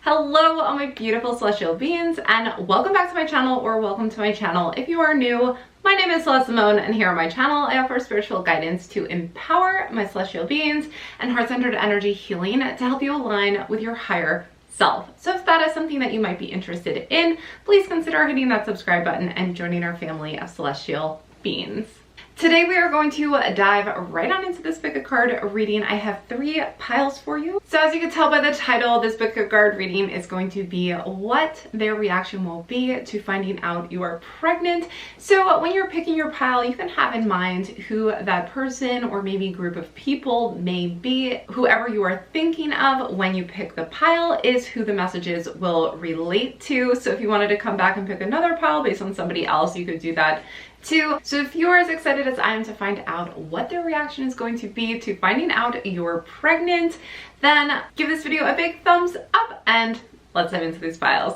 Hello all my beautiful celestial beings, and welcome back to my channel, or welcome to my channel if you are new. My name is Celeste Simone, and here on my channel I offer spiritual guidance to empower my celestial beings and heart-centered energy healing to help you align with your higher self. So if that is something that you might be interested in, please consider hitting that subscribe button and joining our family of celestial beings. Today we are going to dive right on into this pick a card reading. I have 3 piles for you. So as you can tell by the title, this pick a card reading is going to be what their reaction will be to finding out you are pregnant. So when you're picking your pile, you can have in mind who that person or maybe group of people may be. Whoever you are thinking of when you pick the pile is who the messages will relate to. So if you wanted to come back and pick another pile based on somebody else, you could do that too. So if you are as excited as I am to find out what their reaction is going to be to finding out you're pregnant, then give this video a big thumbs up and let's dive into these files.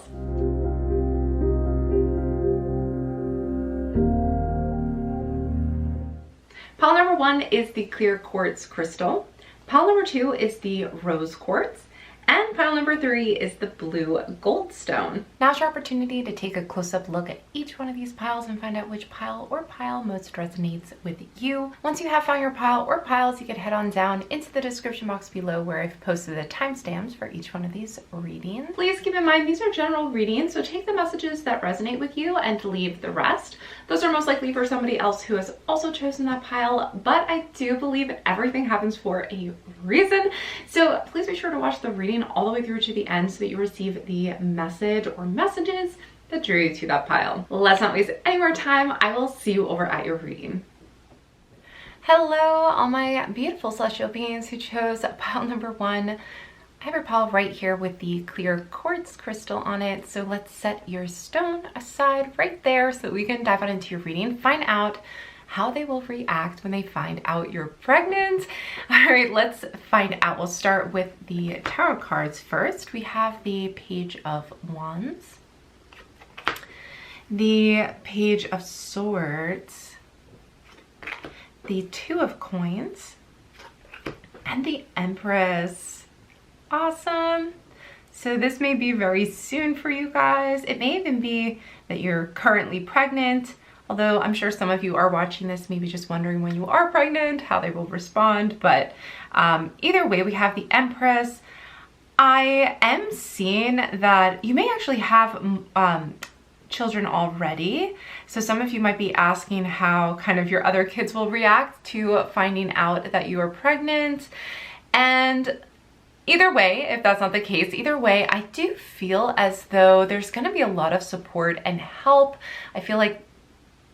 Pile number 1 is the clear quartz crystal. Pile number 2 is the rose quartz. And pile number 3 is the blue goldstone. Now's your opportunity to take a close-up look at each one of these piles and find out which pile or pile most resonates with you. Once you have found your pile or piles, you can head on down into the description box below where I've posted the timestamps for each one of these readings. Please keep in mind these are general readings, so take the messages that resonate with you and leave the rest. Those are most likely for somebody else who has also chosen that pile, but I do believe everything happens for a reason. So please be sure to watch the reading all the way through to the end so that you receive the message or messages that drew you to that pile. Let's not waste any more time. I will see you over at your reading. Hello, all my beautiful celestial beings who chose pile number 1. I have your pile right here with the clear quartz crystal on it. So let's set your stone aside right there so we can dive on into your reading, find out how they will react when they find out you're pregnant. All right, let's find out. We'll start with the tarot cards first. We have the Page of Wands, the Page of Swords, the Two of Coins, and the Empress. Awesome. So this may be very soon for you guys. It may even be that you're currently pregnant, although I'm sure some of you are watching this maybe just wondering when you are pregnant, how they will respond. But either way, we have the Empress. I am seeing that you may actually have children already. So some of you might be asking how kind of your other kids will react to finding out that you are pregnant. And either way, if that's not the case, either way, I do feel as though there's going to be a lot of support and help. I feel like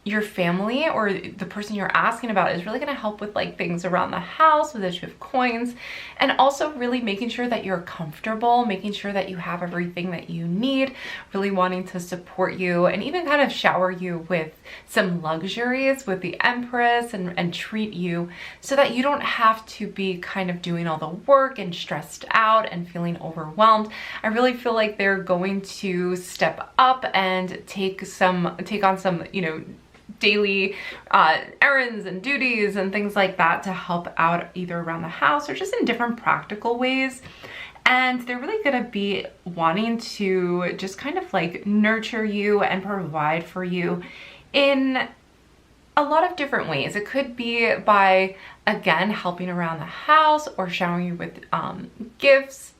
your family or the person you're asking about is really going to help with like things around the house with the Two of Coins, and also really making sure that you're comfortable, making sure that you have everything that you need, really wanting to support you and even kind of shower you with some luxuries with the Empress and treat you so that you don't have to be kind of doing all the work and stressed out and feeling overwhelmed. I really feel like they're going to step up and take on some, you know, daily errands and duties and things like that to help out either around the house or just in different practical ways. And they're really going to be wanting to just kind of like nurture you and provide for you in a lot of different ways. It could be by, again, helping around the house or showering you with gifts,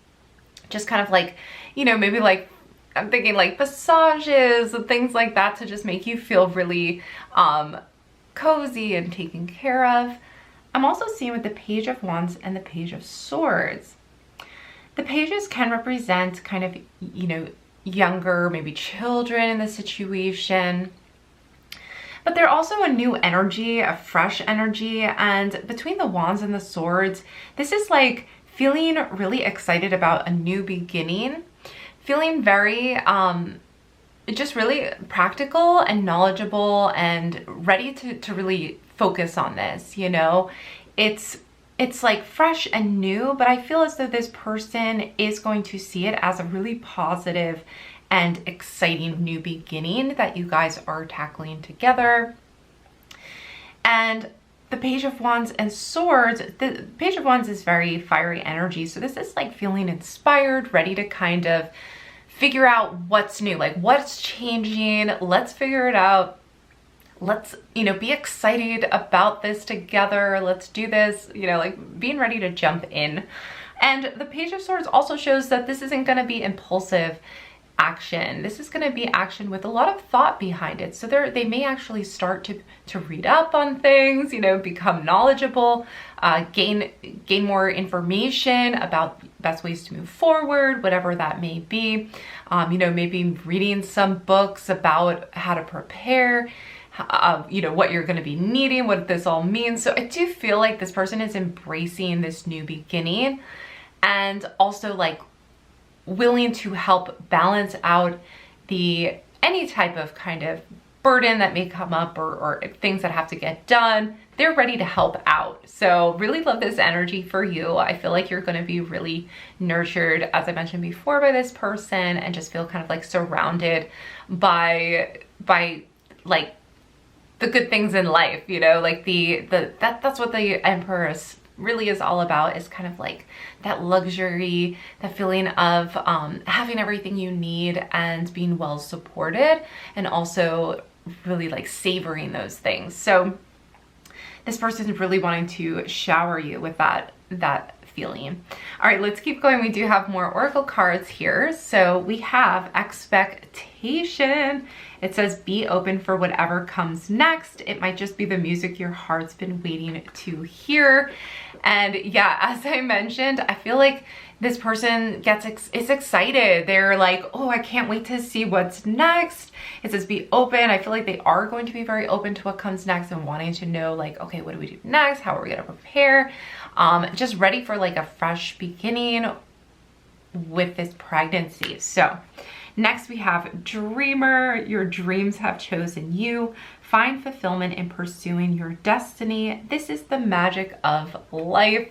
just kind of like, you know, maybe like I'm thinking like massages and things like that to just make you feel really cozy and taken care of. I'm also seeing with the Page of Wands and the Page of Swords. The pages can represent kind of, you know, younger, maybe children in the situation. But they're also a new energy, a fresh energy. And between the Wands and the Swords, this is like feeling really excited about a new beginning. Feeling very, just really practical and knowledgeable and ready to really focus on this, you know? It's like fresh and new, but I feel as though this person is going to see it as a really positive and exciting new beginning that you guys are tackling together. And the Page of Wands and Swords, the Page of Wands is very fiery energy. So this is like feeling inspired, ready to kind of figure out what's new, like what's changing. Let's figure it out. Let's, you know, be excited about this together. Let's do this, you know, like being ready to jump in. And the Page of Swords also shows that this isn't going to be impulsive action. This is going to be action with a lot of thought behind it. So they may actually start to read up on things, you know, become knowledgeable, gain more information about best ways to move forward, whatever that may be. You know, maybe reading some books about how to prepare, you know, what you're going to be needing, what this all means. So I do feel like this person is embracing this new beginning and also like willing to help balance out any type of kind of burden that may come up or things that have to get done. They're ready to help out. So really love this energy for you. I feel like you're going to be really nurtured, as I mentioned before, by this person, and just feel kind of like surrounded by like the good things in life, you know, like that's what the Empress really is all about, is kind of like that luxury, that feeling of having everything you need and being well supported, and also really like savoring those things. So this person is really wanting to shower you with that feeling. All right, let's keep going. We do have more oracle cards here. So we have expectation. It says be open for whatever comes next. It might just be the music your heart's been waiting to hear. And yeah, as I mentioned, I feel like this person is excited. They're like, oh, I can't wait to see what's next. It says be open. I feel like they are going to be very open to what comes next and wanting to know like, okay, what do we do next? How are we gonna prepare? Just ready for like a fresh beginning with this pregnancy. So next we have dreamer. Your dreams have chosen you. Find fulfillment in pursuing your destiny. This is the magic of life.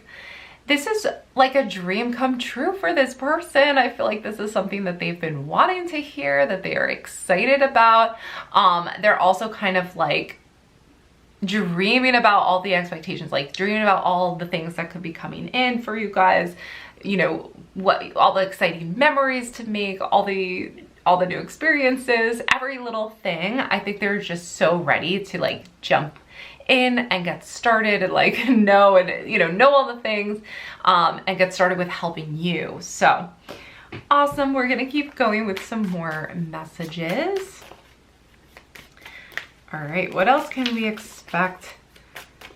This is like a dream come true for this person. I feel like this is something that they've been wanting to hear, that they are excited about. They're also kind of like dreaming about all the expectations, like dreaming about all the things that could be coming in for you guys, you know, all the exciting memories to make, all the new experiences, every little thing. I think they're just so ready to like jump in and get started and like know all the things, and get started with helping you. So awesome. We're gonna keep going with some more messages. All right, what else can we expect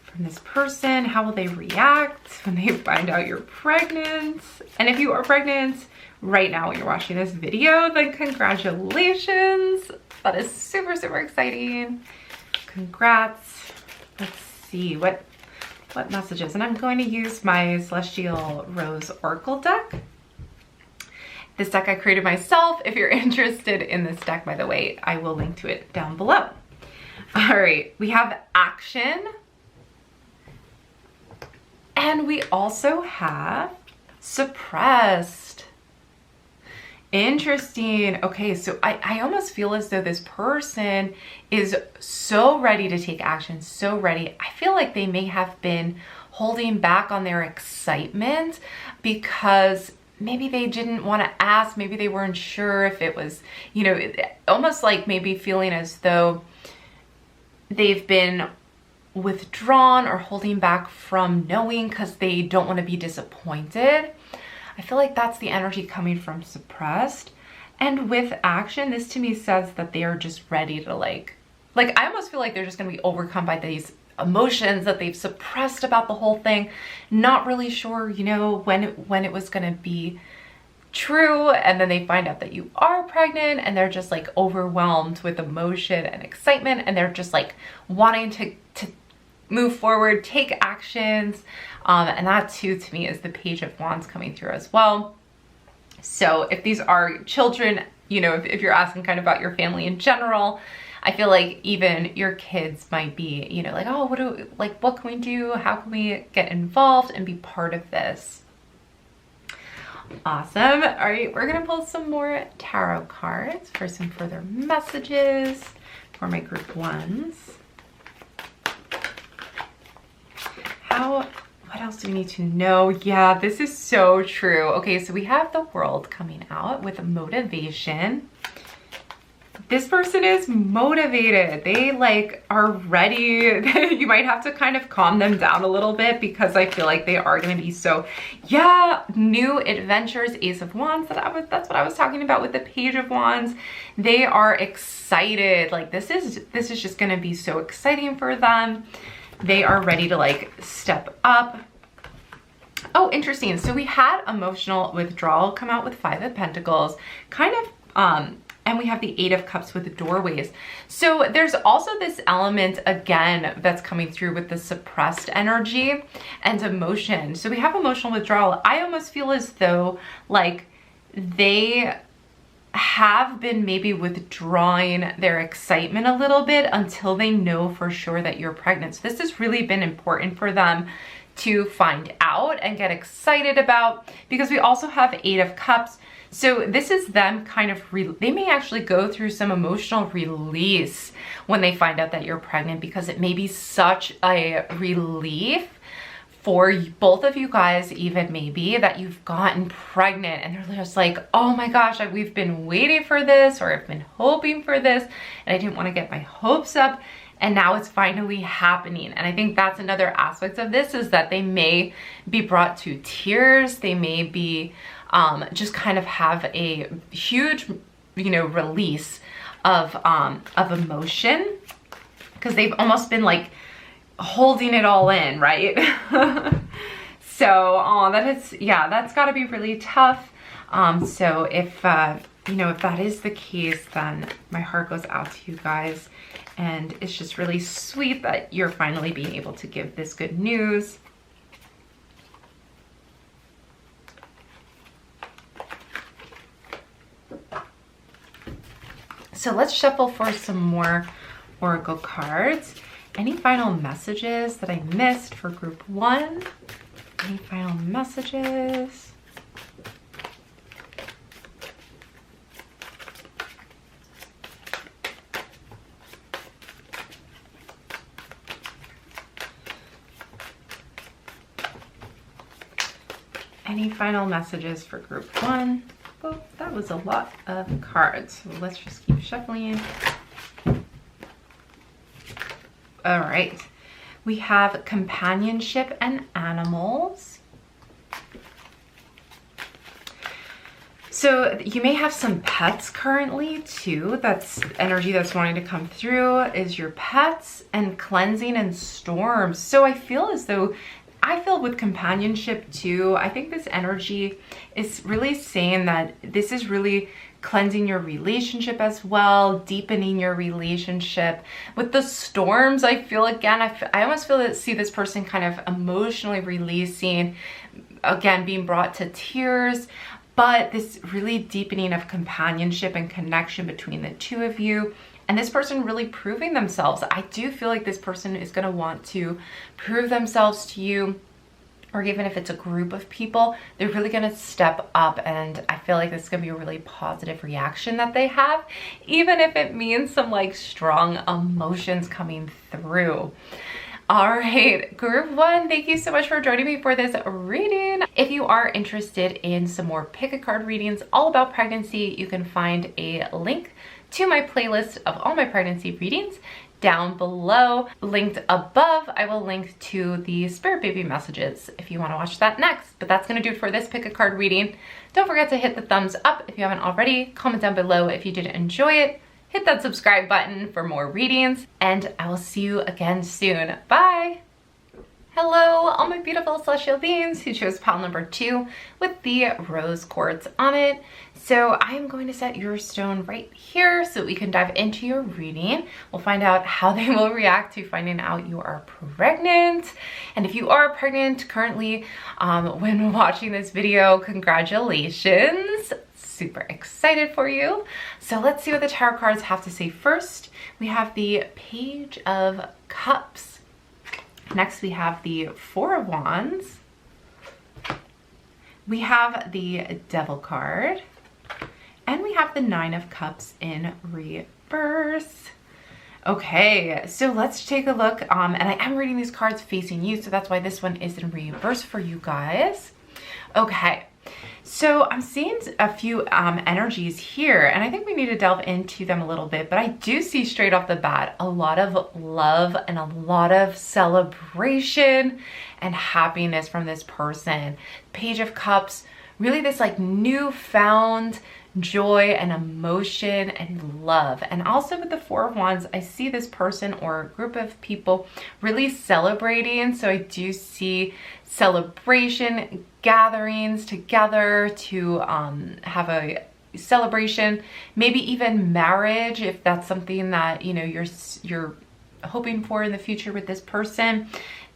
from this person? How will they react when they find out you're pregnant? And if you are pregnant right now when you're watching this video, then congratulations. That is super, super exciting. Congrats. Let's see what messages. And I'm going to use my Celestial Rose Oracle deck. This deck I created myself. If you're interested in this deck, by the way, I will link to it down below. All right, we have action. And we also have suppressed. Interesting. Okay, so I almost feel as though this person is so ready to take action, so ready. I feel like they may have been holding back on their excitement because maybe they didn't want to ask, maybe they weren't sure if it was, you know, almost like maybe feeling as though they've been withdrawn or holding back from knowing because they don't want to be disappointed. I feel like that's the energy coming from suppressed. And with action, this to me says that they are just ready to like I almost feel like they're just going to be overcome by these emotions that they've suppressed about the whole thing. Not really sure, you know, when it was going to be true. And then they find out that you are pregnant and they're just like overwhelmed with emotion and excitement. And they're just like wanting to move forward, take actions. And that too, to me, is the Page of Wands coming through as well. So if these are children, you know, if you're asking kind of about your family in general, I feel like even your kids might be, you know, like, oh, what can we do? How can we get involved and be part of this? Awesome. All right, we're gonna pull some more tarot cards for some further messages for my group ones. out. What else do we need to know? Yeah, this is so true. Okay, so we have the World coming out with motivation. This person is motivated. They like are ready. You might have to kind of calm them down a little bit because I feel like they are going to be so, yeah, new adventures, Ace of Wands. That's what I was talking about with the Page of Wands. They are excited. Like this is just going to be so exciting for them. They are ready to like step up. Oh, interesting. So we had emotional withdrawal come out with 5 of Pentacles, kind of, and we have the 8 of Cups with the doorways. So there's also this element again that's coming through with the suppressed energy and emotion. So we have emotional withdrawal. I almost feel as though like they have been maybe withdrawing their excitement a little bit until they know for sure that you're pregnant. So this has really been important for them to find out and get excited about, because we also have 8 of Cups. So this is them kind of, they may actually go through some emotional release when they find out that you're pregnant, because it may be such a relief for both of you guys, even maybe, that you've gotten pregnant and they're just like, oh my gosh, we've been waiting for this, or I've been hoping for this and I didn't want to get my hopes up, and now it's finally happening. And I think that's another aspect of this, is that they may be brought to tears. They may be just kind of have a huge, you know, release of emotion, because they've almost been like holding it all in, right? So, oh, yeah, that's got to be really tough. So if, you know, if that is the case, then my heart goes out to you guys. And it's just really sweet that you're finally being able to give this good news. So let's shuffle for some more Oracle cards. Any final messages that I missed for group 1? Any final messages? Any final messages for group 1? Well, that was a lot of cards. So let's just keep shuffling. All right. We have companionship and animals. So you may have some pets currently too. That's energy that's wanting to come through, is your pets, and cleansing and storms. So I feel as though, I feel with companionship too, I think this energy is really saying that this is really cleansing your relationship as well, deepening your relationship. With the storms, I feel again, I almost feel that, see this person kind of emotionally releasing, again, being brought to tears, but this really deepening of companionship and connection between the two of you. And this person really proving themselves. I do feel like this person is going to want to prove themselves to you, or even if it's a group of people, they're really going to step up. And I feel like this is going to be a really positive reaction that they have, even if it means some like strong emotions coming through. All right, group 1, thank you so much for joining me for this reading. If you are interested in some more pick a card readings all about pregnancy, you can find a link to my playlist of all my pregnancy readings down below. Linked above, I will link to the Spirit Baby messages if you want to watch that next. But that's going to do it for this pick a card reading. Don't forget to hit the thumbs up if you haven't already. Comment down below if you did enjoy it. Hit that subscribe button for more readings, and I will see you again soon. Bye! Hello, all my beautiful celestial beings who chose pile number 2 with the rose quartz on it. So I'm going to set your stone right here so we can dive into your reading. We'll find out how they will react to finding out you are pregnant. And if you are pregnant currently when watching this video, congratulations. Super excited for you. So let's see what the tarot cards have to say first. We have the Page of Cups. Next, we have the 4 of Wands. We have the Devil card. And we have the 9 of Cups in reverse. Okay, so let's take a look. And I am reading these cards facing you, so that's why this one is in reverse for you guys. Okay, so I'm seeing a few energies here, and I think we need to delve into them a little bit, but I do see straight off the bat a lot of love and a lot of celebration and happiness from this person. Page of Cups, really this like newfound joy and emotion and love. And also with the Four of Wands, I see this person or group of people really celebrating. So I do see celebration, gatherings together to have a celebration, maybe even marriage, if that's something that, you know, you're hoping for in the future with this person.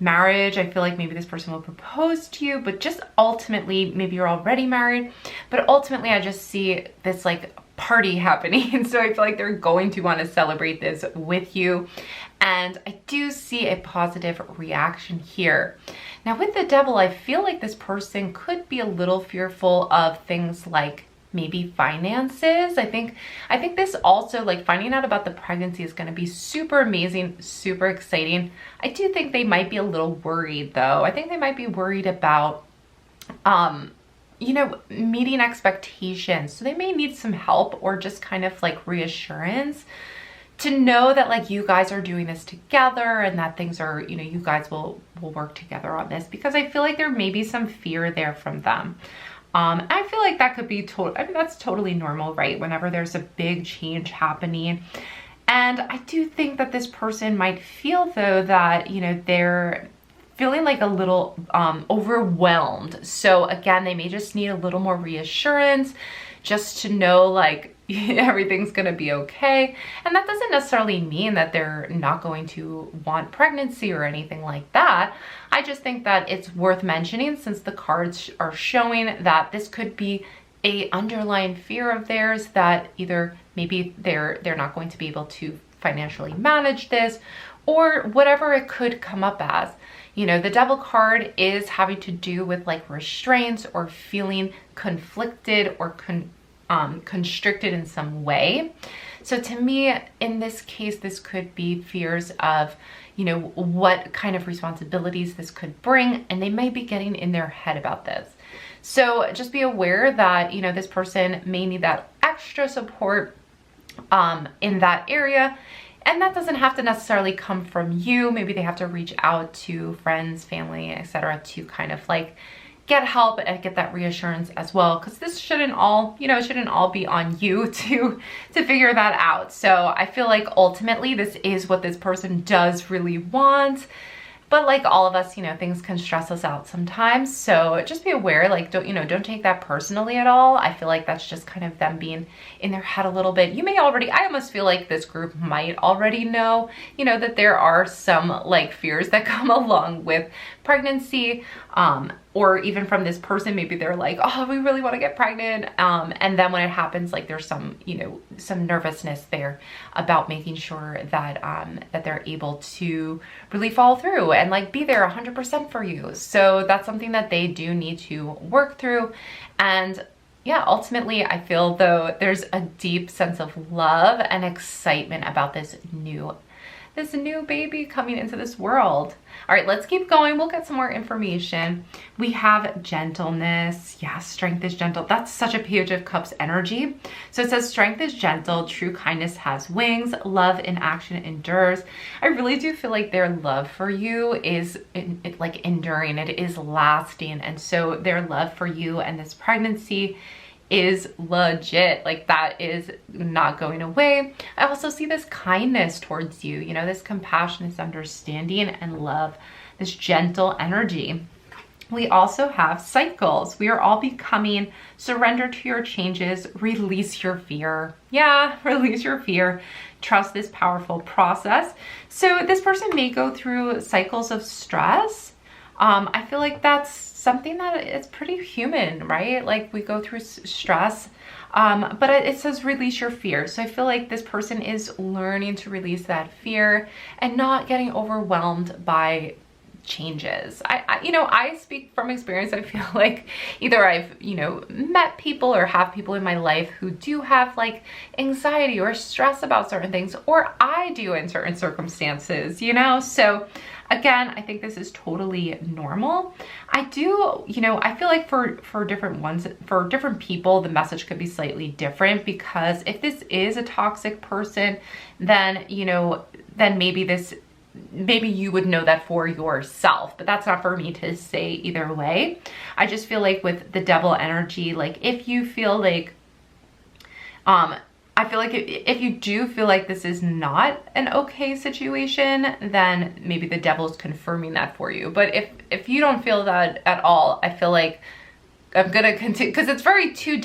Marriage, I feel like maybe this person will propose to you, but just ultimately, maybe you're already married, but ultimately I just see this like party happening. And so I feel like they're going to want to celebrate this with you. And I do see a positive reaction here. Now with the Devil, I feel like this person could be a little fearful of things like maybe finances. I think this also, like finding out about the pregnancy, is going to be super amazing, super exciting. I do think they might be a little worried though. I think they might be worried about, you know, meeting expectations. So they may need some help or just kind of like reassurance to know that like you guys are doing this together and that things are, you know, you guys will work together on this, because I feel like there may be some fear there from them. I feel like that could be I mean, that's totally normal, right? Whenever there's a big change happening. And I do think that this person might feel though that, you know, they're feeling like a little overwhelmed. So again, they may just need a little more reassurance just to know like everything's gonna be okay. And that doesn't necessarily mean that they're not going to want pregnancy or anything like that. I just think that it's worth mentioning, since the cards are showing that this could be a underlying fear of theirs, that either maybe they're not going to be able to financially manage this, or whatever it could come up as. You know, the Devil card is having to do with like restraints or feeling conflicted or constricted in some way. So to me, in this case, this could be fears of, you know, what kind of responsibilities this could bring, and they may be getting in their head about this. So just be aware that, you know, this person may need that extra support in that area. And that doesn't have to necessarily come from you. Maybe they have to reach out to friends, family, etc., to kind of like get help and get that reassurance as well, because this shouldn't all, you know, it shouldn't all be on you to figure that out. So I feel like ultimately this is what this person does really want. But like all of us, you know, things can stress us out sometimes. So just be aware, like, don't take that personally at all. I feel like that's just kind of them being in their head a little bit. You may already, I almost feel like this group might already know, you know, that there are some like fears that come along with pregnancy, or even from this person, maybe they're like, oh, we really want to get pregnant. And then when it happens, like there's some, you know, some nervousness there about making sure that, that they're able to really follow through and like be there 100% for you. So that's something that they do need to work through. And yeah, ultimately I feel though there's a deep sense of love and excitement about this new baby coming into this world. All right, let's keep going. We'll get some more information. We have gentleness. Yeah, strength is gentle. That's such a Page of Cups energy. So it says strength is gentle, true kindness has wings, love in action endures. I really do feel like their love for you is like enduring. It is lasting. And so their love for you and this pregnancy is legit. Like that is not going away. I also see this kindness towards you, you know, this compassion, this understanding and love, this gentle energy. We also have cycles. We are all becoming, surrender to your changes, release your fear. Yeah, release your fear. Trust this powerful process. So this person may go through cycles of stress. I feel like that's something that is pretty human, right? Like we go through stress, but it says release your fear. So I feel like this person is learning to release that fear and not getting overwhelmed by changes. I speak from experience. I feel like either I've, met people or have people in my life who do have like anxiety or stress about certain things, or I do in certain circumstances, So again, I think this is totally normal. I do, I feel like for different people, the message could be slightly different, because if this is a toxic person, then, then maybe you would know that for yourself, but that's not for me to say either way. I just feel like with the devil energy, like if you feel like, I feel like if you do feel like this is not an okay situation, then maybe the devil's confirming that for you. But if you don't feel that at all, I feel like I'm gonna continue, because it's two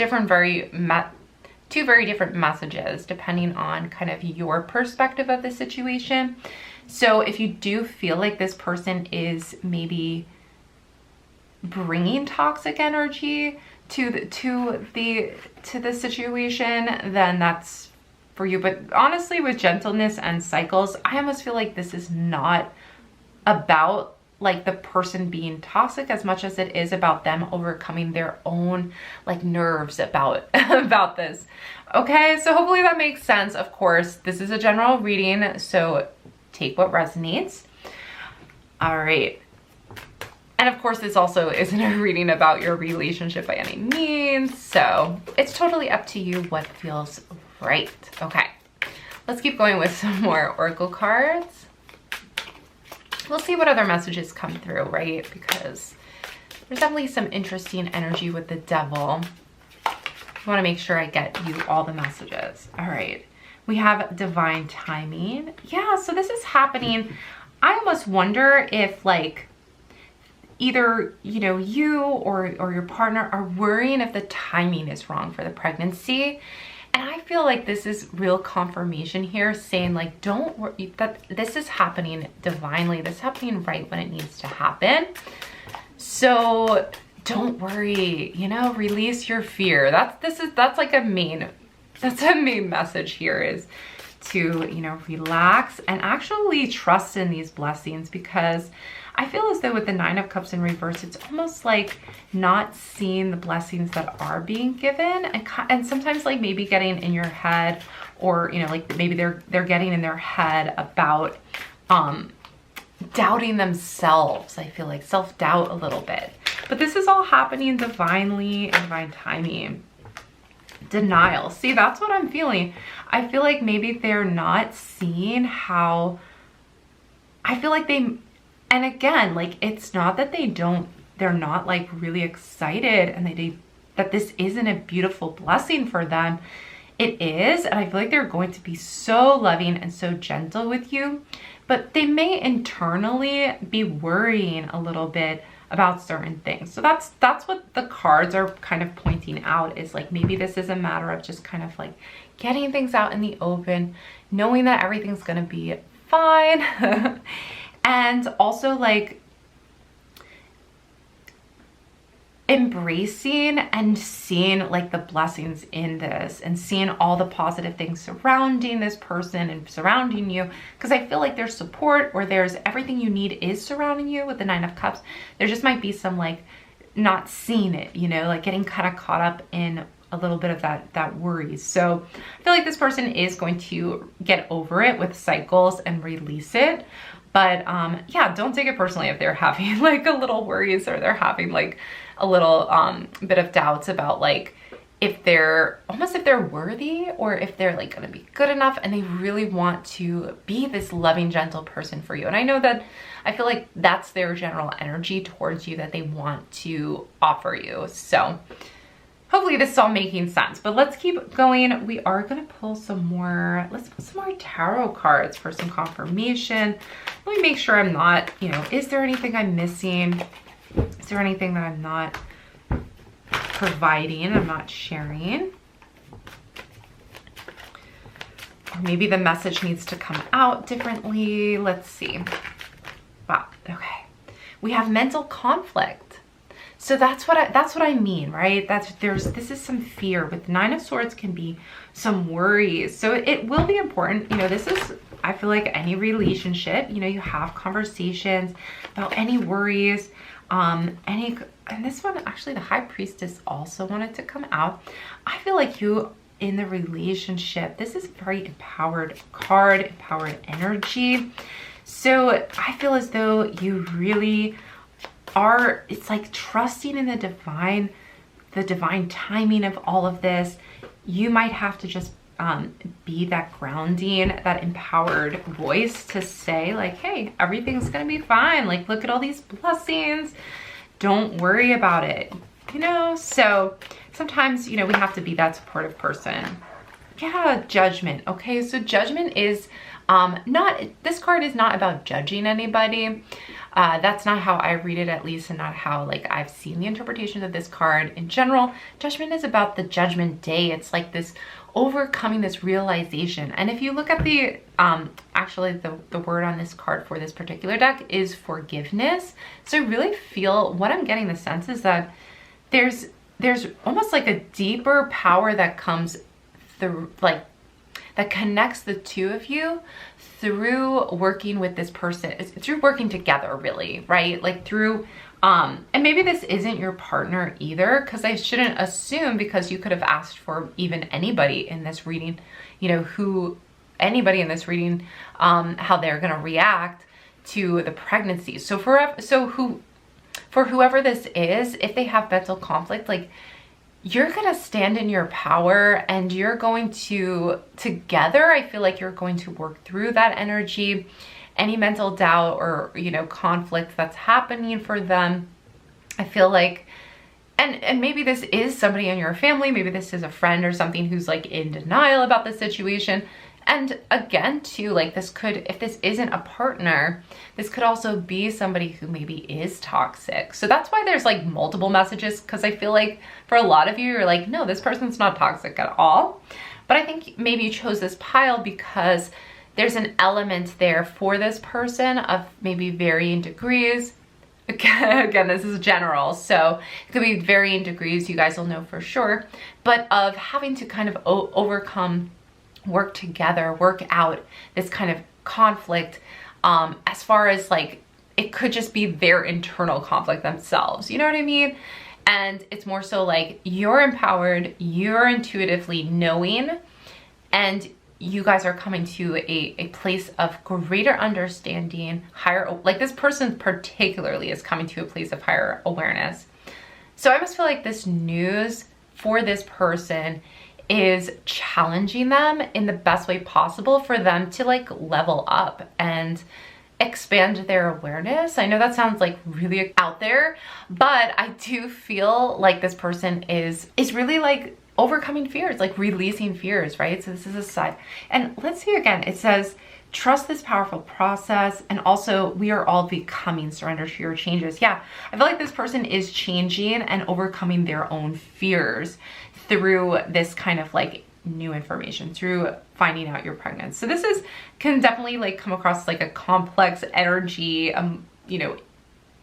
very different messages depending on kind of your perspective of the situation. So if you do feel like this person is maybe bringing toxic energy to the situation, then that's for you. But honestly, with gentleness and cycles, I almost feel like this is not about like the person being toxic as much as it is about them overcoming their own like nerves about this. Okay, so hopefully that makes sense. Of course, this is a general reading, so take what resonates. All right. And of course, this also isn't a reading about your relationship by any means, so it's totally up to you what feels right. Okay, let's keep going with some more oracle cards. We'll see what other messages come through, right? Because there's definitely some interesting energy with the devil. I want to make sure I get you all the messages. All right. We have divine timing. Yeah, so this is happening. I almost wonder if like either, you or your partner are worrying if the timing is wrong for the pregnancy. And I feel like this is real confirmation here, saying like, don't worry, that this is happening divinely. This is happening right when it needs to happen. So don't worry, release your fear. That's like a main message here, is to, relax and actually trust in these blessings, because I feel as though with the 9 of Cups in reverse, it's almost like not seeing the blessings that are being given, and sometimes like maybe getting in your head, or, like maybe they're getting in their head about, doubting themselves. I feel like self-doubt a little bit, but this is all happening divinely, divine timing. Denial. See, that's what I'm feeling. I feel like maybe they're not seeing how, I feel like they, and again, like it's not that they're not like really excited and that this isn't a beautiful blessing for them. It is, and I feel like they're going to be so loving and so gentle with you, but they may internally be worrying a little bit about certain things. So that's what the cards are kind of pointing out, is like maybe this is a matter of just kind of like getting things out in the open, knowing that everything's gonna be fine. And also like embracing and seeing like the blessings in this, and seeing all the positive things surrounding this person and surrounding you, because I feel like there's support, or there's everything you need is surrounding you with the 9 of Cups. There just might be some like not seeing it, like getting kind of caught up in a little bit of that worries. So I feel like this person is going to get over it with cycles and release it. But yeah, don't take it personally if they're having like a little worries, or they're having like a little bit of doubts about like if they're worthy, or if they're like gonna be good enough, and they really want to be this loving, gentle person for you. And I know that, I feel like that's their general energy towards you that they want to offer you. So hopefully this is all making sense, but let's keep going. We are gonna pull some more, let's pull some more tarot cards for some confirmation. Let me make sure I'm not, is there anything I'm missing? Is there anything that I'm not providing, I'm not sharing? Or maybe the message needs to come out differently. Let's see. Wow, okay. We have mental conflict. So that's what I mean, right? This is some fear. With Nine of Swords can be some worries. So it will be important. You know, this is, I feel like any relationship, you know, you have conversations about any worries, and this one, actually the High Priestess also wanted to come out. I feel like you in the relationship, this is a very empowered card, empowered energy. So I feel as though you really are, it's like trusting in the divine timing of all of this. You might have to just be that grounding, that empowered voice to say like, hey, everything's gonna be fine. Like, look at all these blessings. Don't worry about it. You know, so sometimes, you know, we have to be that supportive person. Yeah, Judgment. Okay, so Judgment is this card is not about judging anybody. That's not how I read it, at least, and not how like I've seen the interpretations of this card in general. Judgment is about the judgment day. It's like this overcoming, this realization. And if you look at the actually the word on this card for this particular deck is forgiveness. So I really feel, what I'm getting the sense is that there's almost like a deeper power that comes through, like, that connects the two of you through working with this person. It's through working together, really, right? Like through, and maybe this isn't your partner either, because I shouldn't assume, because you could have asked for even anybody in this reading, you know, anybody in this reading, how they're gonna react to the pregnancy. So for whoever this is, if they have mental conflict, like, you're gonna stand in your power and you're going to, together, I feel like you're going to work through that energy, any mental doubt or, you know, conflict that's happening for them. I feel like, and maybe this is somebody in your family, maybe this is a friend or something who's like in denial about the situation. And again, too, like, this could, if this isn't a partner, this could also be somebody who maybe is toxic. So that's why there's like multiple messages, because I feel like for a lot of you, you're like, no, this person's not toxic at all. But I think maybe you chose this pile because there's an element there for this person of maybe varying degrees. Again, this is general, so it could be varying degrees, you guys will know for sure, but of having to kind of overcome, work together, work out this kind of conflict, as far as like, it could just be their internal conflict themselves, you know what I mean? And it's more so like, you're empowered, you're intuitively knowing, and you guys are coming to a place of greater understanding, higher, like this person particularly is coming to a place of higher awareness. So I almost feel like this news for this person is challenging them in the best way possible for them to like level up and expand their awareness. I know that sounds like really out there, but I do feel like this person is really like overcoming fears, like releasing fears, right? So this is a side. And let's see again, it says, trust this powerful process. And also, we are all becoming, surrender to your changes. Yeah, I feel like this person is changing and overcoming their own fears through this kind of like new information, through finding out you're pregnant. So this can definitely like come across like a complex energy, you know,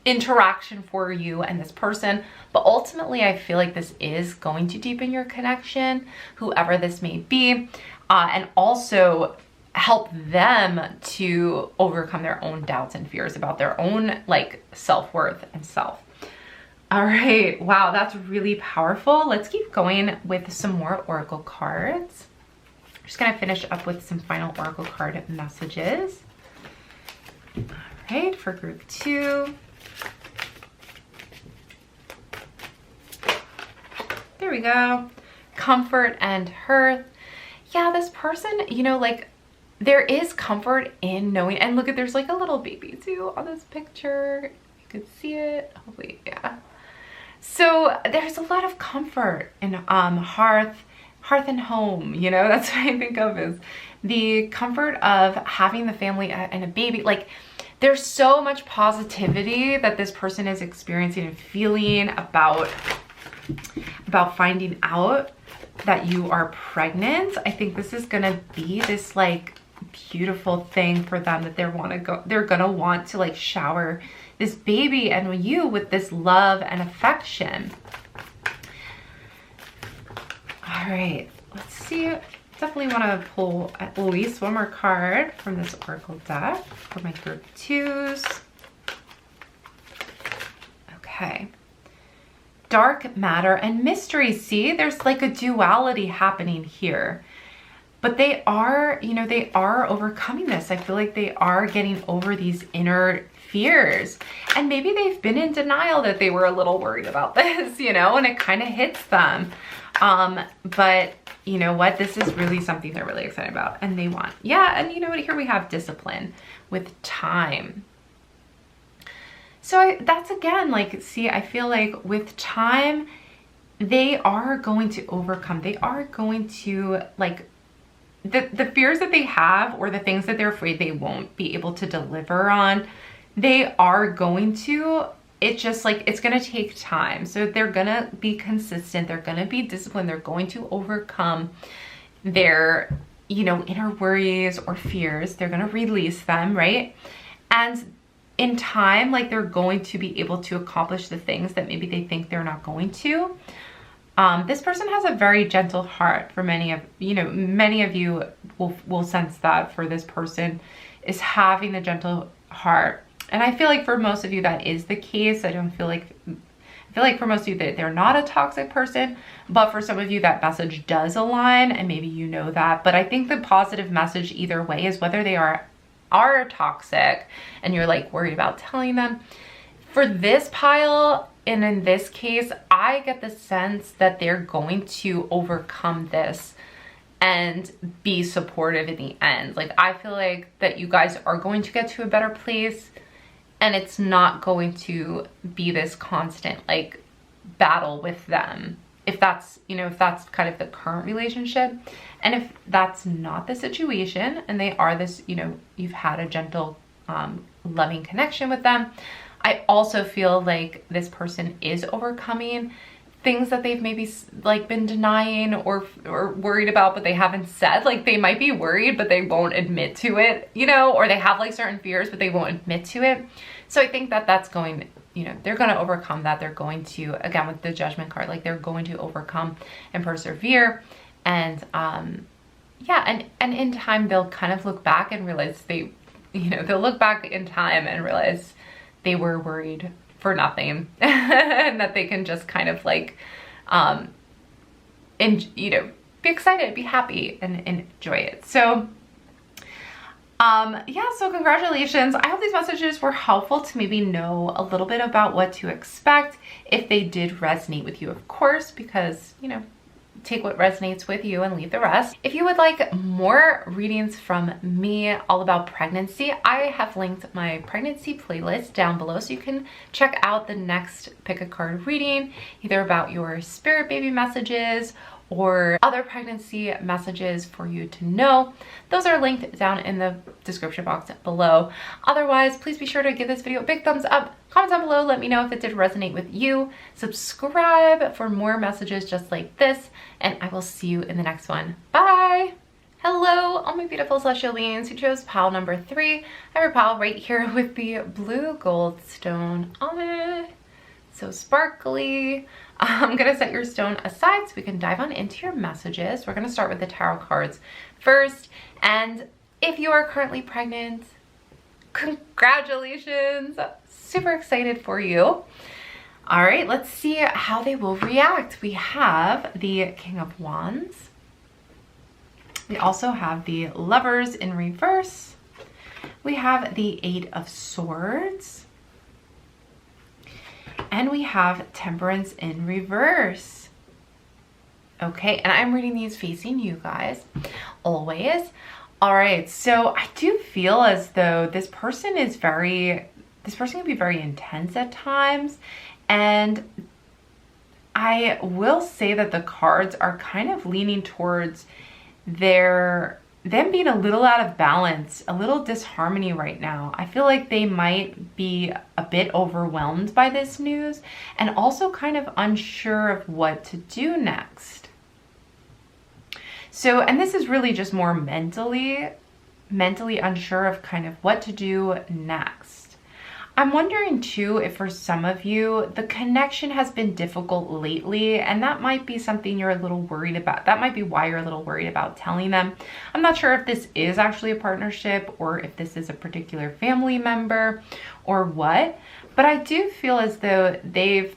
interaction for you and this person. But ultimately, I feel like this is going to deepen your connection, whoever this may be, and also help them to overcome their own doubts and fears about their own like self-worth and self. All right, wow, that's really powerful. Let's keep going with some more oracle cards. I'm just gonna finish up with some final oracle card messages. All right, for group 2. There we go. Comfort and hearth. Yeah, this person, you know, like, there is comfort in knowing, and look at, there's like a little baby too on this picture. You could see it, hopefully, yeah. So there's a lot of comfort in hearth and home, you know, that's what I think of as the comfort of having the family and a baby. Like, there's so much positivity that this person is experiencing and feeling about finding out that you are pregnant. I think this is gonna be this like beautiful thing for them that they're gonna want to like shower this baby and you with this love and affection. All right, let's see. Definitely want to pull at least one more card from this oracle deck for my group 2s. Okay. Dark matter and mystery. See, there's like a duality happening here. But they are, you know, they are overcoming this. I feel like they are getting over these inner fears. And maybe they've been in denial that they were a little worried about this, you know, and it kind of hits them. But you know what? This is really something they're really excited about and they want. Yeah, and you know what? Here we have discipline with time. So that's again, like, see, I feel like with time, they are going to overcome. They are going to, like, the fears that they have or the things that they're afraid they won't be able to deliver on, they are going to. It's just like, it's going to take time. So they're going to be consistent. They're going to be disciplined. They're going to overcome their, you know, inner worries or fears. They're going to release them, right? And in time, like, they're going to be able to accomplish the things that maybe they think they're not going to. This person has a very gentle heart. For many of, you know, many of you will sense that for this person is having a gentle heart. And I feel like for most of you that is the case. I feel like for most of you that they're not a toxic person, but for some of you that message does align and maybe you know that. But I think the positive message either way is whether they are toxic and you're like worried about telling them. For this pile, and in this case, I get the sense that they're going to overcome this and be supportive in the end. Like, I feel like that you guys are going to get to a better place and it's not going to be this constant like battle with them. If that's, you know, if that's kind of the current relationship. And if that's not the situation and they are this, you know, you've had a gentle, loving connection with them, I also feel like this person is overcoming things that they've maybe like been denying or worried about, but they haven't said. Like, they might be worried, but they won't admit to it, you know, or they have like certain fears, but they won't admit to it. So I think that that's going, you know, they're going to overcome that. They're going to, again, with the Judgment card, like, they're going to overcome and persevere. And, yeah, and in time, they'll kind of look back and realize they, you know, they'll look back in time and realize they were worried for nothing and that they can just kind of like, and, you know, be excited, be happy and enjoy it. So, yeah, so congratulations. I hope these messages were helpful to maybe know a little bit about what to expect if they did resonate with you, of course, because, you know, take what resonates with you and leave the rest. If you would like more readings from me all about pregnancy, I have linked my pregnancy playlist down below, so you can check out the next pick a card reading, either about your spirit baby messages or other pregnancy messages for you to know. Those are linked down in the description box below. Otherwise, please be sure to give this video a big thumbs up. Comment down below, let me know if it did resonate with you. Subscribe for more messages just like this, and I will see you in the next one. Bye! Hello, all my beautiful celestial beings who chose pile number 3. I have a pile right here with the blue goldstone on it. So sparkly. I'm gonna set your stone aside so we can dive on into your messages. We're gonna start with the tarot cards first. And if you are currently pregnant, congratulations. Super excited for you. All right, let's see how they will react. We have the King of Wands. We also have the Lovers in reverse. We have the Eight of Swords. And we have Temperance in reverse. Okay, and I'm reading these facing you guys, always. All right, so I do feel as though this person can be very intense at times. And I will say that the cards are kind of leaning towards them being a little out of balance, a little disharmony right now. I feel like they might be a bit overwhelmed by this news and also kind of unsure of what to do next. So, and this is really just more mentally unsure of kind of what to do next. I'm wondering too if for some of you, the connection has been difficult lately, and that might be something you're a little worried about. That might be why you're a little worried about telling them. I'm not sure if this is actually a partnership or if this is a particular family member or what, but I do feel as though they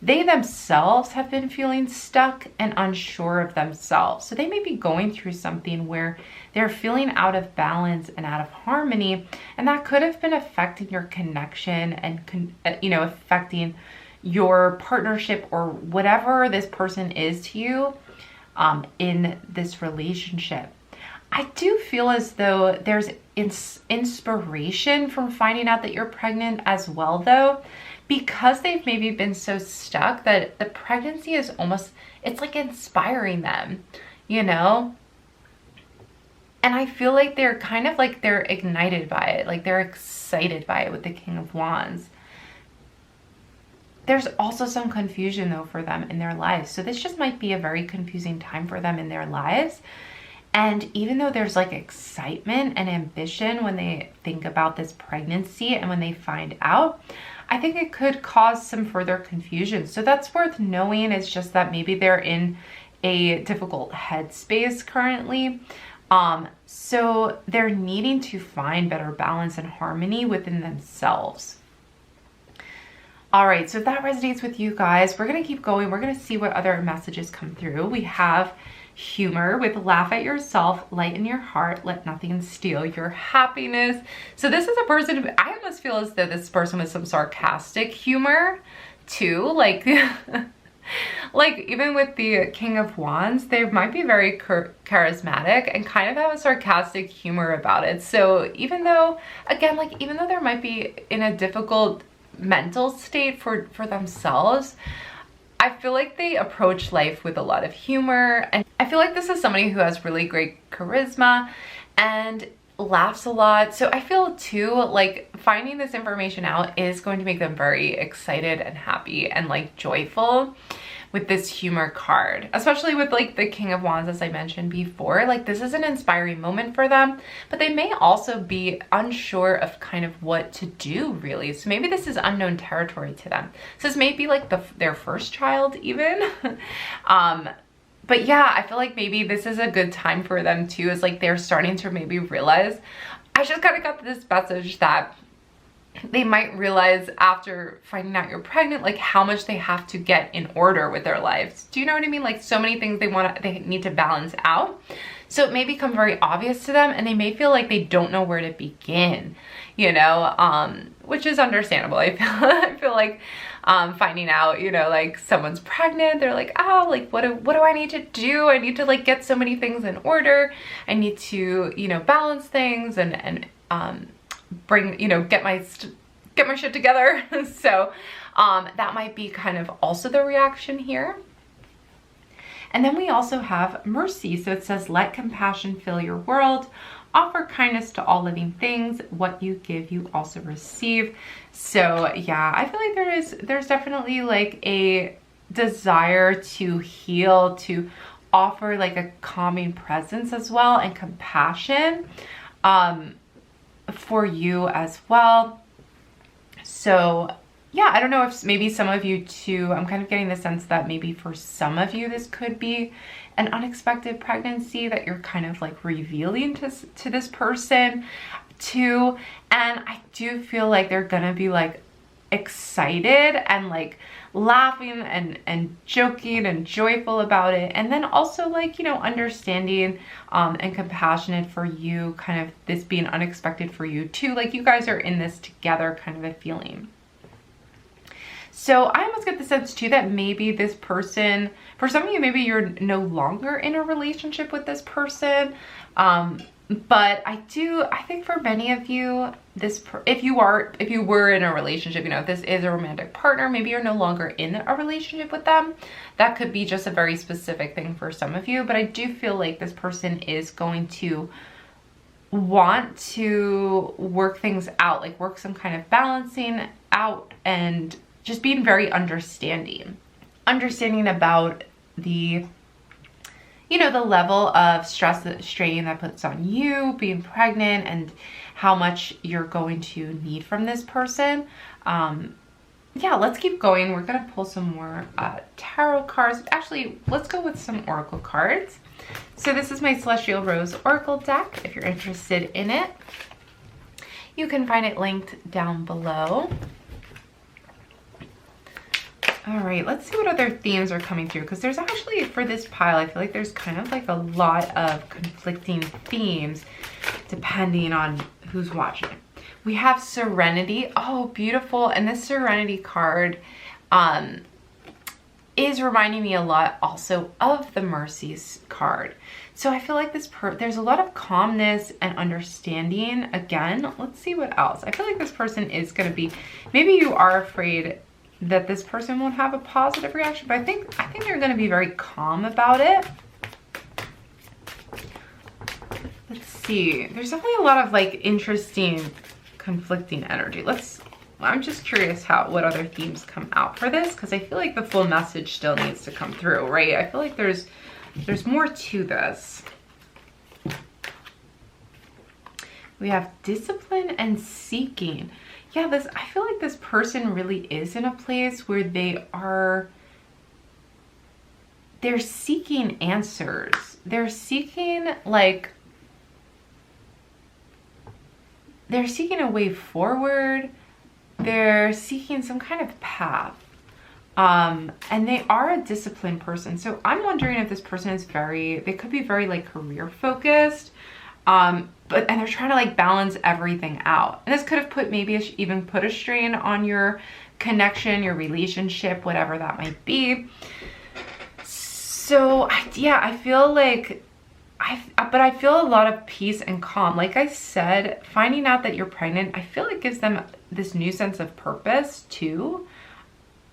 themselves have been feeling stuck and unsure of themselves. So they may be going through something where they're feeling out of balance and out of harmony, and that could have been affecting your connection and affecting your partnership or whatever this person is to you in this relationship. I do feel as though there's inspiration from finding out that you're pregnant as well, though, because they've maybe been so stuck that the pregnancy is almost, it's like inspiring them, you know? And I feel like they're kind of like they're ignited by it, like they're excited by it with the King of Wands. There's also some confusion though for them in their lives. So this just might be a very confusing time for them in their lives. And even though there's like excitement and ambition when they think about this pregnancy and when they find out, I think it could cause some further confusion. So that's worth knowing. It's just that maybe they're in a difficult headspace currently. So they're needing to find better balance and harmony within themselves. All right, so if that resonates with you guys, we're going to keep going. We're going to see what other messages come through. We have humor with laugh at yourself, lighten your heart, let nothing steal your happiness. So this is a person who, I almost feel as though this person with some sarcastic humor too, like like even with the King of Wands, they might be very charismatic and kind of have a sarcastic humor about it. So even though, again, like even though there might be in a difficult mental state for themselves, I feel like they approach life with a lot of humor. And I feel like this is somebody who has really great charisma and laughs a lot. So I feel too like finding this information out is going to make them very excited and happy and like joyful with this humor card, especially with like the King of Wands, as I mentioned before. Like this is an inspiring moment for them, but they may also be unsure of kind of what to do really. So maybe this is unknown territory to them. So this may be like their first child even. But yeah, I feel like maybe this is a good time for them too, is like they're starting to maybe realize, I just kind of got this message that they might realize after finding out you're pregnant, like how much they have to get in order with their lives. Do you know what I mean? Like so many things they need to balance out. So it may become very obvious to them and they may feel like they don't know where to begin, you know, which is understandable. I feel like finding out, you know, like someone's pregnant, they're like, oh, like what do I need to do? I need to like get so many things in order. I need to, you know, balance things and bring, you know, get my shit together. So that might be kind of also the reaction here. And then we also have mercy. So it says, let compassion fill your world. Offer kindness to all living things. What you give, you also receive. So yeah, I feel like there's definitely like a desire to heal, to offer like a calming presence as well and compassion for you as well. So yeah, I don't know if maybe some of you too, I'm kind of getting the sense that maybe for some of you this could be an unexpected pregnancy that you're kind of like revealing to this person too. And I do feel like they're gonna be like excited and like laughing and joking and joyful about it, and then also like, you know, understanding and compassionate for you, kind of this being unexpected for you too, like you guys are in this together kind of a feeling. So I almost get the sense too that maybe this person, for some of you, maybe you're no longer in a relationship with this person. But I think for many of you, if you were in a relationship, you know, if this is a romantic partner, maybe you're no longer in a relationship with them. That could be just a very specific thing for some of you. But I do feel like this person is going to want to work things out, like work some kind of balancing out and just being very understanding about the, you know, the level of stress, strain that puts on you being pregnant and how much you're going to need from this person. Yeah, let's keep going. We're gonna pull some more tarot cards. Actually, let's go with some oracle cards. So this is my Celestial Rose Oracle deck. If you're interested in it, you can find it linked down below. All right, let's see what other themes are coming through, because there's actually, for this pile, I feel like there's kind of like a lot of conflicting themes depending on who's watching. We have Serenity. Oh, beautiful. And this Serenity card is reminding me a lot also of the Mercies card. So I feel like there's a lot of calmness and understanding. Again, let's see what else. I feel like this person is going to be, maybe you are afraid that this person won't have a positive reaction, but I think they're going to be very calm about it. Let's see. There's definitely a lot of like interesting conflicting energy. I'm just curious what other themes come out for this, because I feel like the full message still needs to come through, right? I feel like there's more to this. We have discipline and seeking. Yeah, I feel like this person really is in a place where they're seeking answers. They're seeking a way forward. They're seeking some kind of path. And they are a disciplined person. So I'm wondering if this person is they could be very like career focused. And they're trying to like balance everything out. And this could have even put a strain on your connection, your relationship, whatever that might be. So yeah, I feel like but I feel a lot of peace and calm. Like I said, finding out that you're pregnant, I feel like gives them this new sense of purpose too,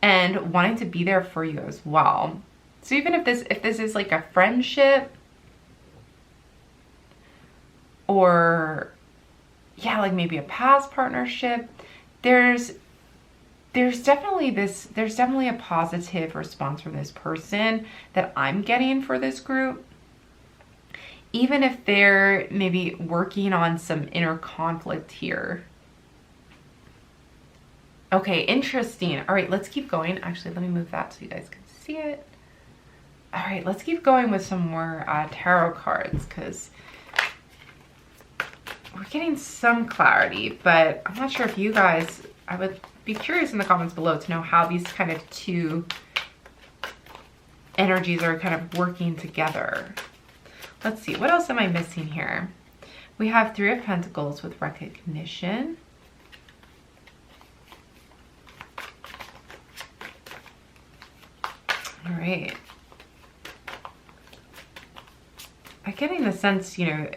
and wanting to be there for you as well. So even if this is like a friendship, or yeah, like maybe a past partnership, there's definitely a positive response from this person that I'm getting for this group. Even if they're maybe working on some inner conflict here. Okay, interesting. All right, let's keep going. Actually, let me move that so you guys can see it. All right, let's keep going with some more tarot cards, because we're getting some clarity, but I'm not sure if you guys, I would be curious in the comments below to know how these kind of two energies are kind of working together. Let's see, what else am I missing here? We have Three of Pentacles with recognition. All right. I'm getting the sense, you know,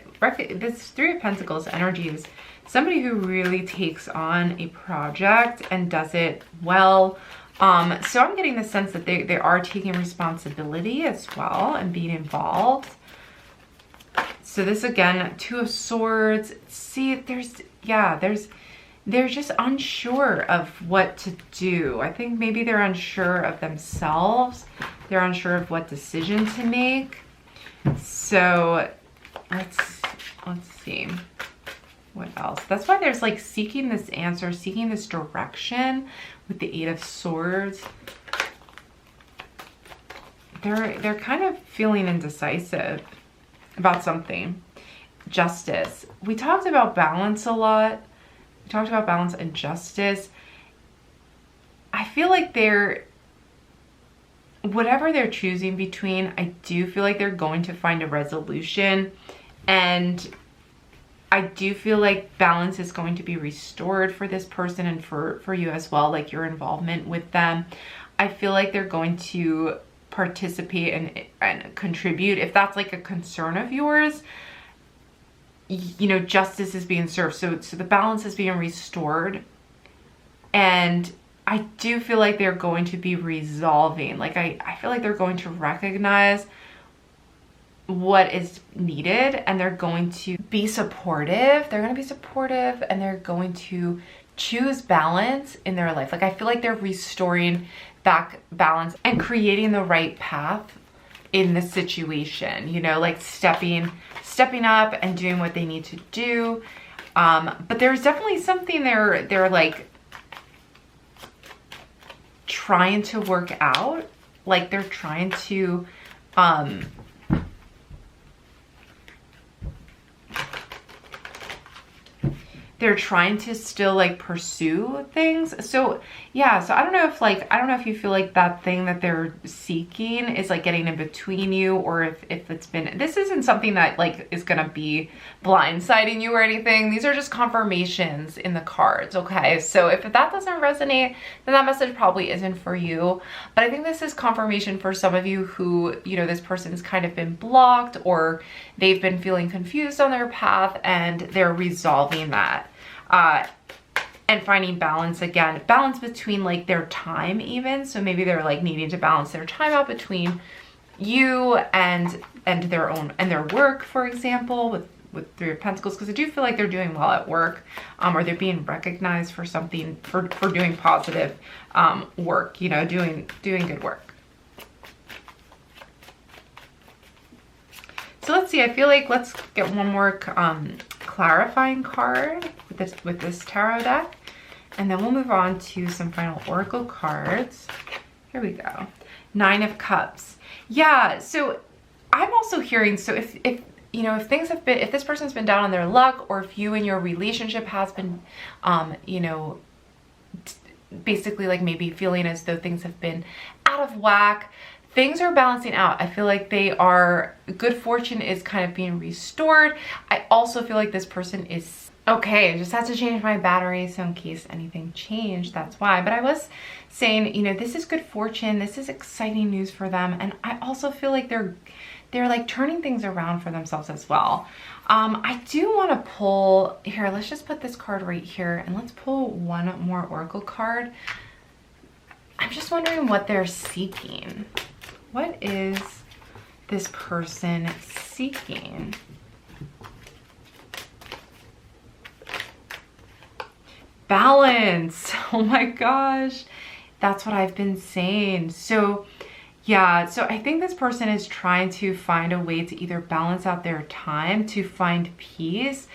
this Three of Pentacles energy is somebody who really takes on a project and does it well. So I'm getting the sense that they are taking responsibility as well and being involved. So this again, Two of Swords. See, they're just unsure of what to do. I think maybe they're unsure of themselves. They're unsure of what decision to make. So let's see what else. That's why there's like seeking this answer, seeking this direction with the Eight of Swords. They're kind of feeling indecisive about something. Justice. We talked about balance a lot. We talked about balance and justice. I feel like whatever they're choosing between, I do feel like they're going to find a resolution, and I do feel like balance is going to be restored for this person and for you as well, like your involvement with them. I feel like they're going to participate and contribute. If that's like a concern of yours, you know, justice is being served. So the balance is being restored. And I do feel like they're going to be resolving. Like I feel like they're going to recognize what is needed, and they're going to be supportive. They're going to be supportive, and they're going to choose balance in their life. Like I feel like they're restoring back balance and creating the right path in the situation, you know, like stepping up and doing what they need to do. But there's definitely something they're like trying to work out, like they're trying to they're trying to still like pursue things. So yeah, so I don't know if you feel like that thing that they're seeking is like getting in between you, or if it's been, this isn't something that like is gonna be blindsiding you or anything. These are just confirmations in the cards, okay? So if that doesn't resonate, then that message probably isn't for you. But I think this is confirmation for some of you who, you know, this person's kind of been blocked, or they've been feeling confused on their path, and they're resolving that. And finding balance again, balance between like their time even. So maybe they're like needing to balance their time out between you and their own, and their work, for example, with Three of Pentacles, because I do feel like they're doing well at work, or they're being recognized for something, for doing positive work, you know, doing good work. So let's see, I feel like let's get one more clarifying card with this tarot deck, and then we'll move on to some final oracle cards. Here we go. Nine of Cups. Yeah, so I'm also hearing, so if you know, if things have been, if this person's been down on their luck, or if you and your relationship has been, you know, basically like maybe feeling as though things have been out of whack, things are balancing out. I feel like good fortune is kind of being restored. I also feel like this person is, okay, I just had to change my battery, so in case anything changed, that's why. But I was saying, you know, this is good fortune. This is exciting news for them. And I also feel like they're like turning things around for themselves as well. I do want to pull, here, let's just put this card right here, and let's pull one more oracle card. I'm just wondering what they're seeking. What is this person seeking? Balance. Oh my gosh. That's what I've been saying. So yeah, so I think this person is trying to find a way to either balance out their time, to find peace.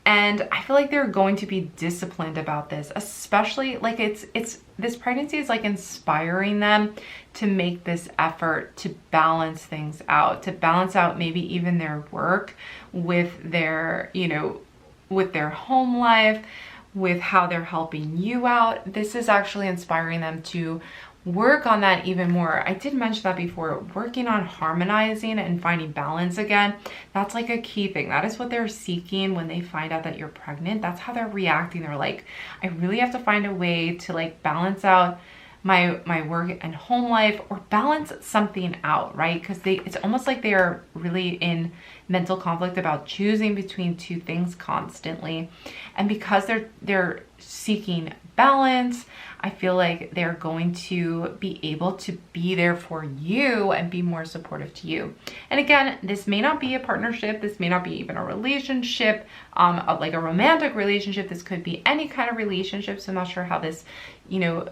And I feel like they're going to be disciplined about this, especially like this pregnancy is like inspiring them to make this effort to balance things out, to balance out maybe even their work with their, you know, with their home life, with how they're helping you out. This is actually inspiring them to work on that even more. I did mention that before, working on harmonizing and finding balance again. That's like a key thing. That is what they're seeking when they find out that you're pregnant. That's how they're reacting. They're like, I really have to find a way to like balance out my work and home life, or balance something out, right? Because it's almost like they are really in mental conflict about choosing between two things constantly. And because they're seeking balance, I feel like they're going to be able to be there for you and be more supportive to you. And again, this may not be a partnership. This may not be even a relationship, like a romantic relationship. This could be any kind of relationship. So I'm not sure how this, you know,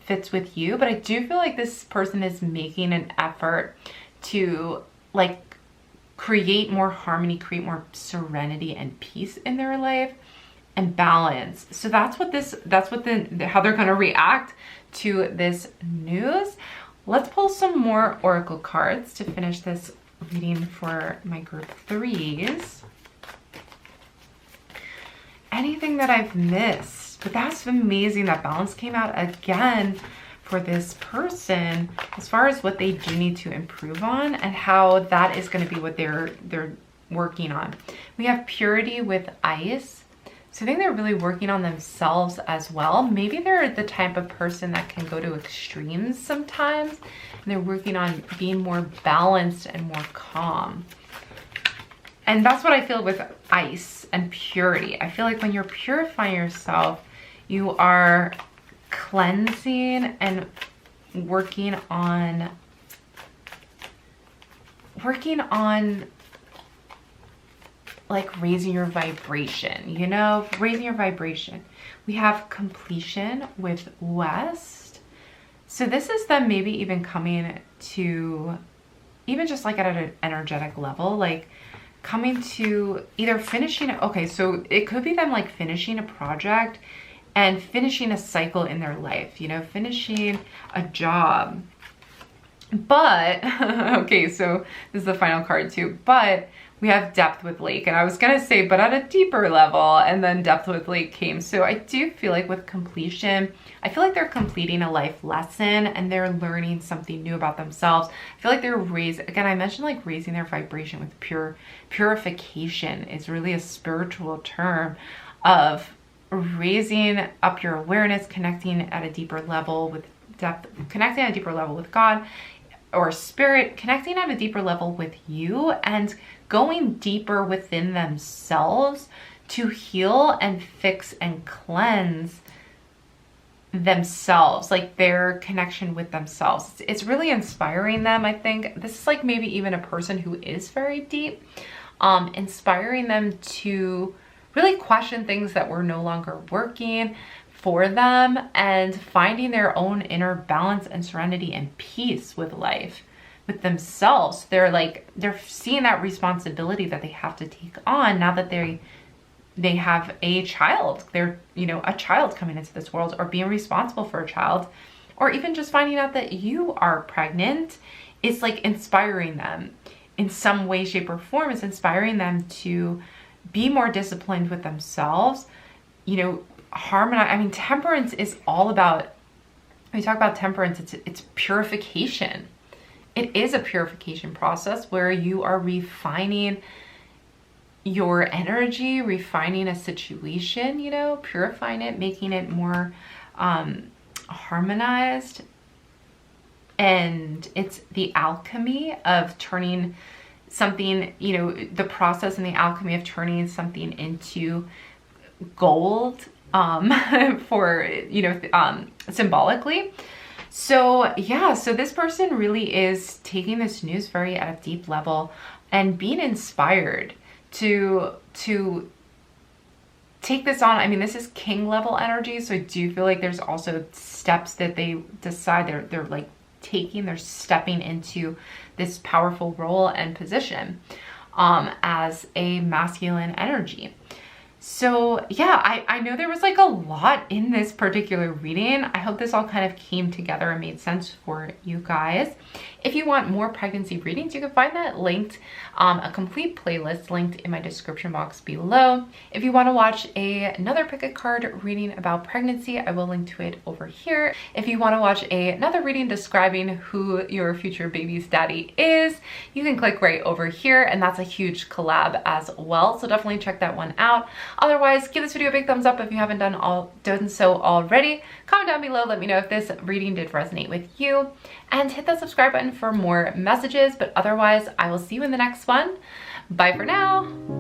fits with you, but I do feel like this person is making an effort to like create more harmony, create more serenity and peace in their life, and balance. So that's what how they're going to react to this news. Let's pull some more oracle cards to finish this reading for my group threes. Anything that I've missed, but that's amazing that balance came out again for this person, as far as what they do need to improve on and how that is going to be what they're working on. We have purity with ice. So I think they're really working on themselves as well. Maybe they're the type of person that can go to extremes sometimes, and they're working on being more balanced and more calm. And that's what I feel with ice and purity. I feel like when you're purifying yourself, you are cleansing and working on like raising your vibration, you know, raising your vibration. We have completion with West. So this is them maybe even coming to, even just like at an energetic level, like coming to either finishing, okay, so it could be them like finishing a project and finishing a cycle in their life, you know, finishing a job. But, okay, so this is the final card too, but we have depth with lake, and I was gonna say, but at a deeper level, and then depth with lake came. So I do feel like with completion, I feel like they're completing a life lesson and they're learning something new about themselves. I feel like they're again, I mentioned like raising their vibration with purification is really a spiritual term of raising up your awareness, connecting at a deeper level with depth, connecting at a deeper level with God or spirit, connecting at a deeper level with you, and going deeper within themselves to heal and fix and cleanse themselves, like their connection with themselves. It's really inspiring them. I think this is like maybe even a person who is very deep, inspiring them to really question things that were no longer working for them and finding their own inner balance and serenity and peace with life, with themselves. They're seeing that responsibility that they have to take on now that they have a child. They're, you know, a child coming into this world, or being responsible for a child, or even just finding out that you are pregnant is like inspiring them in some way, shape, or form. Is inspiring them to be more disciplined with themselves, you know, harmonize. I mean, temperance is all about, when we talk about temperance, it's purification. It is a purification process where you are refining your energy, refining a situation, you know, purifying it, making it more harmonized. And it's the alchemy of turning something, you know, the process and the alchemy of turning something into gold, for, you know, symbolically. So yeah, so this person really is taking this news very at a deep level and being inspired to take this on. I mean, this is king level energy, so I do feel like there's also steps that they decide they're like taking, they're stepping into this powerful role and position as a masculine energy. So yeah, I know there was like a lot in this particular reading. I hope this all kind of came together and made sense for you guys. If you want more pregnancy readings, you can find that linked, a complete playlist linked in my description box below. If you want to watch another pick a card reading about pregnancy, I will link to it over here. If you want to watch another reading describing who your future baby's daddy is, you can click right over here, and that's a huge collab as well. So definitely check that one out. Otherwise, give this video a big thumbs up if you haven't done so already. Comment down below, let me know if this reading did resonate with you, and hit that subscribe button for more messages. But otherwise, I will see you in the next one. Bye for now.